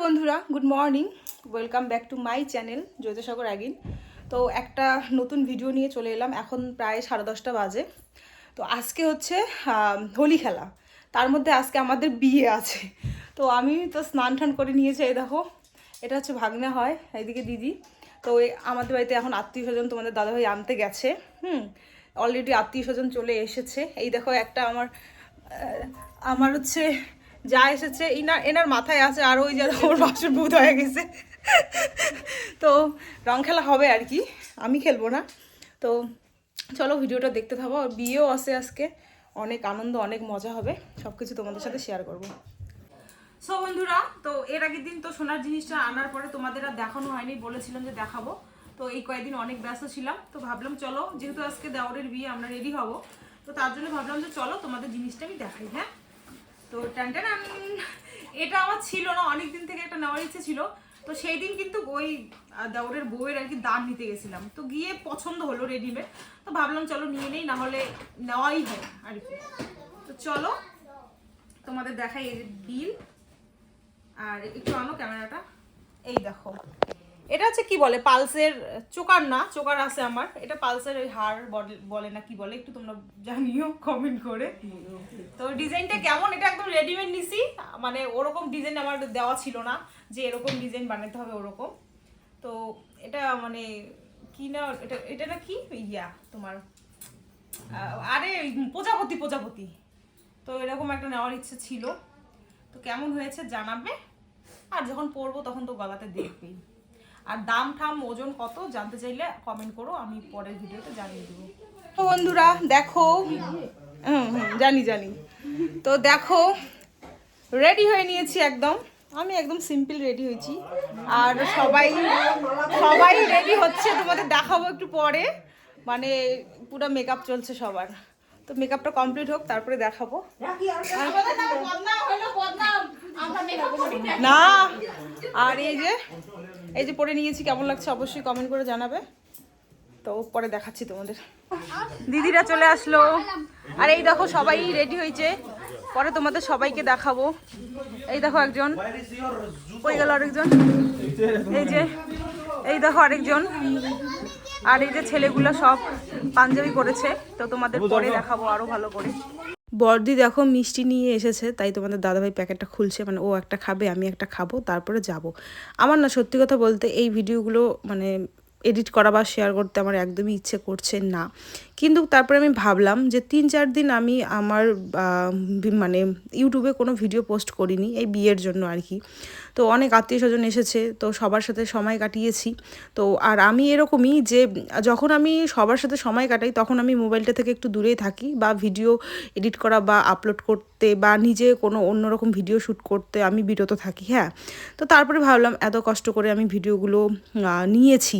বন্ধুরা, good morning, welcome back to my channel Jyotisagar again. তো একটা নতুন ভিডিও নিয়ে চলে এলাম। এখন প্রায় 10:30 বাজে। তো আজকে হচ্ছে হোলি খেলা, তার মধ্যে আজকে আমাদের বিয়ে আছে। তো আমি তো স্নান টান করে নিয়েছি। এই দেখো, এটা হচ্ছে ভাগ্না হয়, এইদিকে দিদি। তো আমাদের বাড়িতে এখন আত্মীয় স্বজন তোমাদের দাদাভাই আনতে গেছে। অলরেডি আত্মীয় স্বজন চলে এসেছে। এই দেখো একটা আমার হচ্ছে যা এসেছে, এনার মাথায় আছে, আর ওই যে ওর বাসুর ভূত হয়ে গেছে। তো রং খেলা হবে আর কি, আমি খেলবো না। তো চলো ভিডিওটা দেখতে থাকো। আর বিয়েও আছে আজকে, অনেক আনন্দ, অনেক মজা হবে, সব কিছু তোমাদের সাথে শেয়ার করবো। সো বন্ধুরা, তো এর আগের দিন তো সোনার জিনিসটা আনার পরে তোমাদের আর দেখানো হয়নি, বলেছিলাম যে দেখাবো। তো এই কয়েকদিন অনেক ব্যস্ত ছিলাম, তো ভাবলাম চলো, যেহেতু আজকে দেওরের বিয়ে, আমরা রেডি হব, তো তার জন্য ভাবলাম যে চলো তোমাদের জিনিসটা আমি দেখাই। হ্যাঁ, তো এটা আমার ছিল না, অনেকদিন থেকে একটা নেওয়ার ইচ্ছে ছিল। তো সেই দিন কিন্তু ওই দেওরের বউয়ের আর কি দাম নিতে গেছিলাম, তো গিয়ে পছন্দ হলো রেডিমেড। তো ভাবলাম চলো নিয়ে নেই, না হলে নেওয়াই হয় আর কি। তো চলো তোমাদের দেখাই এই বিল। আর একটু আনো ক্যামেরাটা। এই দেখো, এটা হচ্ছে কি বলে, পালসের চোকার, না চোকার আছে আমার, এটা পালসের ওই হার বলে না কি বলে, একটু তোমরা জানিও কমেন্ট করে। তো ডিজাইনটা কেমন, এটা একদম রেডিমেড নিছি, মানে ওরকম ডিজাইন আমার দেওয়া ছিল না যে এরকম ডিজাইন বানাতে হবে ওরকম। তো এটা মানে কি না, এটা না কি ইয়া তোমার, আরে প্রজাপতি। তো এরকম একটা নেওয়ার ইচ্ছে ছিল, তো কেমন হয়েছে জানাবে। আর যখন পরবো তখন তো গলাতে দেখবেই। আর দাম ঠাম ওজন কত জানতে চাইলে কমেন্ট করো, আমি পরের ভিডিওতে জানিয়ে দেবো। তো বন্ধুরা দেখো, জানি তো দেখো, রেডি হয়ে নিয়েছি একদম। আমি একদম সিম্পল রেডি হয়েছি, আর সবাই রেডি হচ্ছে, তোমাদের দেখাবো একটু পরে। মানে পুরো মেকআপ চলছে সবার, তো মেকআপটা কমপ্লিট হোক তারপরে দেখাবো। না, আর এই যে পরে নিয়েছি, কেমন লাগছে অবশ্যই কমেন্ট করে জানাবে। তো পরে দেখাচ্ছি তোমাদের। দিদিরা চলে আসলো, আর এই দেখো সবাই রেডি হয়েছে, পরে তোমাদের সবাইকে দেখাবো। এই দেখো একজন, কই গেল আরেকজন, এই দেখো আরেকজন, আর এই যে ছেলেগুলো সব পাঞ্জাবি করেছে, তো তোমাদের পরে দেখাবো আরো ভালো করে। বর্দি দেখো মিষ্টি নিয়ে এসেছে, তাই তোমাদের দাদাভাই প্যাকেটটা খুলছে, মানে ও একটা খাবে, আমি একটা খাবো, তারপরে যাব। আমার না সত্যি কথা বলতে এই ভিডিওগুলো মানে এডিট করা বা শেয়ার করতে আমার একদমই ইচ্ছে করছে না। কিন্তু তারপরে আমি ভাবলাম যে 3-4 দিন আমি আমার মানে ইউটিউবে কোনো ভিডিও পোস্ট করিনি এই বিয়ের জন্য আর কি। তো অনেক আত্মীয় স্বজন এসেছে, তো সবার সাথে সময় কাটিয়েছি। তো আর আমি এরকমই যে যখন আমি সবার সাথে সময় কাটাই তখন আমি মোবাইলটা থেকে একটু দূরেই থাকি, বা ভিডিও এডিট করা বা আপলোড করতে বা নিজে কোনো অন্যরকম ভিডিও শ্যুট করতে আমি বিরত থাকি। হ্যাঁ, তো তারপরে ভাবলাম এত কষ্ট করে আমি ভিডিওগুলো নিয়েছি,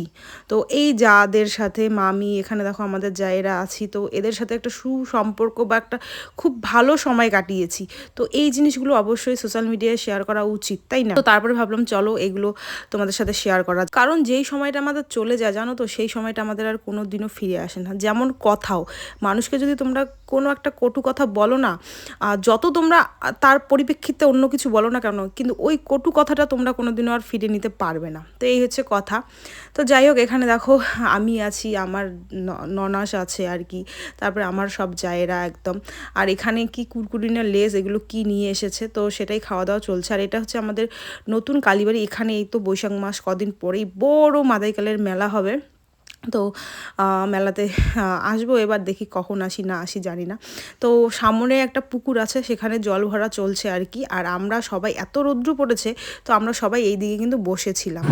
তো এই যাদের সাথে মামি, এখানে দেখো আমাদের জায়েরা আছি, তো এদের সাথে একটা সুসম্পর্ক বা একটা খুব ভালো সময় কাটিয়েছি। তো এই জিনিসগুলো অবশ্যই সোশ্যাল মিডিয়ায় শেয়ার করা উচিত, তাই না? তো তারপরে ভাবলাম চলো এগুলো তোমাদের সাথে শেয়ার করা, কারণ যেই সময়টা আমাদের চলে যায় জানো তো, সেই সময়টা আমাদের আর কোনো দিনও ফিরে আসে না। যেমন কথাও, মানুষকে যদি তোমরা কোনো একটা কটু কথা বলো না, যত তোমরা তার পরিপ্রেক্ষিতে অন্য কিছু বলো না কেন, কিন্তু ওই কটু কথাটা তোমরা কোনো দিনও আর ফিরে নিতে পারবে না। তো এই হচ্ছে কথা। তো যাই হোক, এখানে দেখো আমি আছি, আমার ননাস আছে আর কি, তারপরে আমার সব জায়েরা একদম। আর এখানে কি কুরকুরিনা লেস এগুলো কি নিয়ে এসেছে, তো সেটাই খাওয়া দাওয়া চলছে। আর এটা হচ্ছে আমাদের নতুন কালীবাড়ি, এখানে এই তো বৈশাখ মাস কদিন পরেই বড় মাদাইকালের মেলা হবে। তো মেলাতে আসবো, এবার দেখি কখন আসি না আসি জানি না। তো সামনে একটা পুকুর আছে, সেখানে জল ভরা চলছে আর কি। আর আমরা সবাই, এত রৌদ্র পড়েছে, তো আমরা সবাই এই দিকে কিন্তু বসেছিলাম।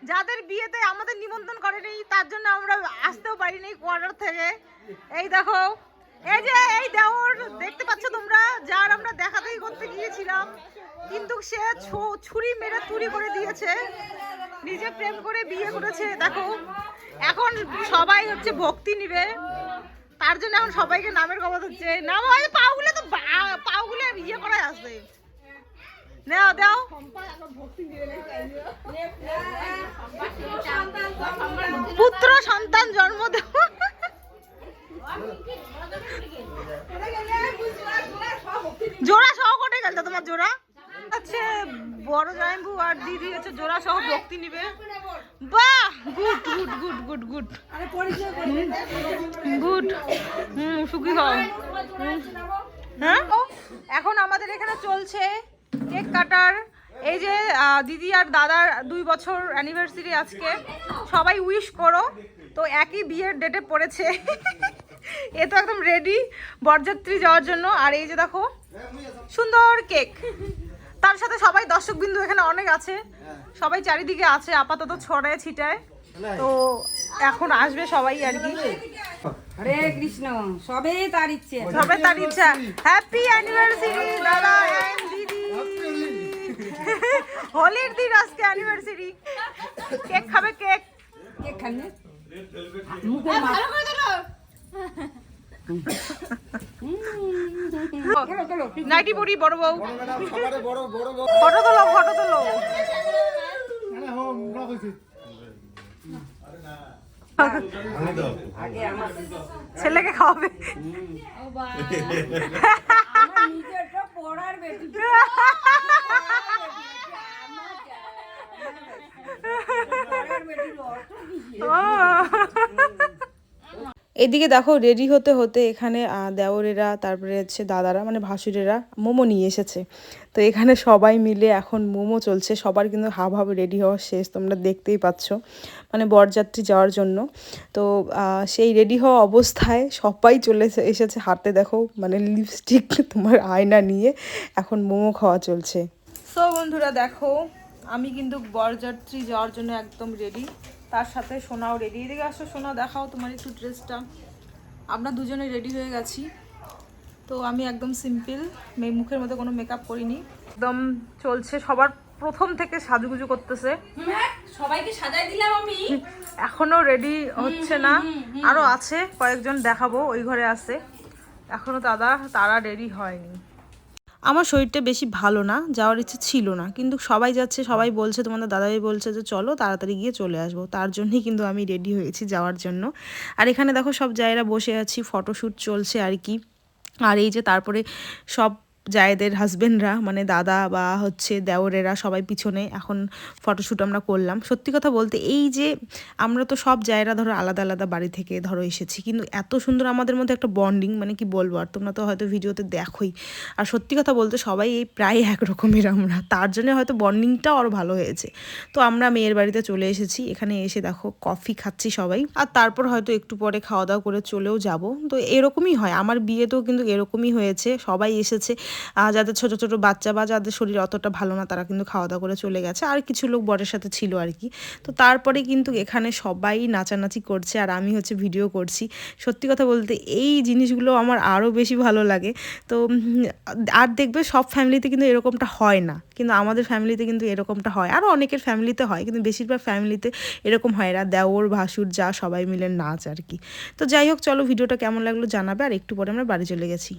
যাদের বিয়েতে আমাদের নিমন্ত্রণ করেনি তার জন্য আমরা আসতেও পারিনি কোয়ার্টার থেকে। এই দেখো, এই যে এই দেওর দেখতে পাচ্ছ তোমরা, যার আমরা দেখাতেই করতে গিয়েছিলাম, কিন্তু সে ছুরি মেরে তুড়ি করে দিয়েছে, নিজে প্রেম করে বিয়ে করেছে। দেখো এখন সবাই হচ্ছে ভক্তি নিবে, তার জন্য এখন সবাইকে নামের কথা হচ্ছে। নাম হয় পাগুলে, তো পাগুলে ইয়ে করাই আসবে। নাও দাও, পুত্র সন্তান জন্ম দেব। জোড়া সহ কোটে গেল তোমার জোড়া আছে, বড় জামাইবু আর দিদি হচ্ছে জোড়া সহ ভক্তি নিবে। বাহ, good good good good good good. সুখী হও। হ্যাঁ, এখন আমাদের এখানে চলছে কেক কাটার। এই যে দিদি আর দাদার 2 বছর অ্যানিভার্সারি আজকে, সবাই উইশ করো। তো একই বিয়ের ডেটে পড়েছে। এ তো একদম রেডি বরযাত্রী যাওয়ার জন্য। আর এই যে দেখো সুন্দর কেক, তার সাথে সবাই দর্শকবিন্দু এখানে অনেক আছে, সবাই চারিদিকে আছে আপাতত ছড়ায় ছিটায়। তো এখন আসবে সবাই আর কি। হরে কৃষ্ণ, সবে তার ইচ্ছে, সবে তার ইচ্ছা। হ্যাপি অ্যানিভার্সারি দাদা এন্ড দিদি। হোলির দিন আজকে অ্যানিভার্সারি। কেক খাবে, কেক কেক খাবে নাইটি পরি বড় বউ। ফটো তোলো, ফটো তোলো। ছেলেকে খাওয়াবে। পড়ার বেটি। এদিকে দেখো রেডি হতে হতে এখানে দেওরেরা, তারপরে হচ্ছে দাদারা মানে ভাসুরেরা মোমো নিয়ে এসেছে। তো এখানে সবাই মিলে এখন মোমো চলছে। সবার কিন্তু হাবভাবে রেডি হওয়া শেষ, তোমরা দেখতেই পাচ্ছ, মানে বরযাত্রী যাওয়ার জন্য। তো সেই রেডি হওয়া অবস্থায় সবাই চলে এসেছে হাতে, দেখো মানে লিপস্টিক তোমার আয়না নিয়ে এখন মোমো খাওয়া চলছে। সো বন্ধুরা দেখো, আমি কিন্তু বরযাত্রী যাওয়ার জন্য একদম রেডি, তার সাথে সোনাও রেডি। এদিকে আসো সোনা, দেখাও তোমার একটু ড্রেসটা। আমরা দুজনে রেডি হয়ে গেছি। তো আমি একদম সিম্পল, মুখের মধ্যে কোনো মেকআপ করিনি, একদম চলছে। সবার প্রথম থেকে সাজুগুজু করতেছে, সবাইকে সাজাই দিলাম আমি। এখনো রেডি হচ্ছে না, আরো আছে কয়েকজন, দেখাবো ওই ঘরে আছে, এখনো তারা রেডি হয়নি। আমার শরীরটা বেশি ভালো না, যাওয়ার ইচ্ছে ছিল না, কিন্তু সবাই যাচ্ছে, সবাই বলছে, তোমাদের দাদাই বলছে যে চলো তাড়াতাড়ি গিয়ে চলে আসবো, তার জন্যই কিন্তু আমি রেডি হয়েছি যাওয়ার জন্য। আর এখানে দেখো সব জায়গায় বসে আছি, ফটোশ্যুট চলছে আর কি। আর এই যে তারপরে সব জায়েদের হাজবেন্ডরা মানে দাদা বা হচ্ছে দেওরেরা সবাই পিছনে এখন ফটোশ্যুট আমরা করলাম। সত্যি কথা বলতে এই যে আমরা তো সব জায়গা ধরো আলাদা আলাদা বাড়ি থেকে ধরো এসেছি, কিন্তু এত সুন্দর আমাদের মধ্যে একটা বন্ডিং, মানে কি বলবো, আর তোমরা তো হয়তো ভিডিওতে দেখোই। আর সত্যি কথা বলতে সবাই এই প্রায় একরকমের আমরা, তার জন্য হয়তো বন্ডিংটাও আরও ভালো হয়েছে। তো আমরা মেয়ের বাড়িতে চলে এসেছি, এখানে এসে দেখো কফি খাচ্ছি সবাই, আর তারপর হয়তো একটু পরে খাওয়া দাওয়া করে চলেও যাব। তো এরকমই হয়, আমার বিয়েতেও কিন্তু এরকমই হয়েছে, সবাই এসেছে। যাদের ছোট ছোট বাচ্চা বা যাদের শরীর অতটা ভালো না তারা কিন্তু খাওয়া দাওয়া করে চলে গেছে, আর কিছু লোক বরের সাথে ছিল আর কি। তো তারপরে কিন্তু এখানে সবাই নাচানাচি করছে আর আমি হচ্ছে ভিডিও করছি। সত্যি কথা বলতে এই জিনিসগুলো আমার আরও বেশি ভালো লাগে। তো আর দেখবে সব ফ্যামিলিতে কিন্তু এরকমটা হয় না, কিন্তু আমাদের ফ্যামিলিতে কিন্তু এরকমটা হয়, আরও অনেকের ফ্যামিলিতে হয়, কিন্তু বেশিরভাগ ফ্যামিলিতে এরকম হয় না, দেওর ভাসুর যা সবাই মিলে নাচ আর কি। তো যাই হোক, চলো ভিডিওটা কেমন লাগলো জানাবে, আর একটু পরে আমরা বাড়ি চলে গেছি।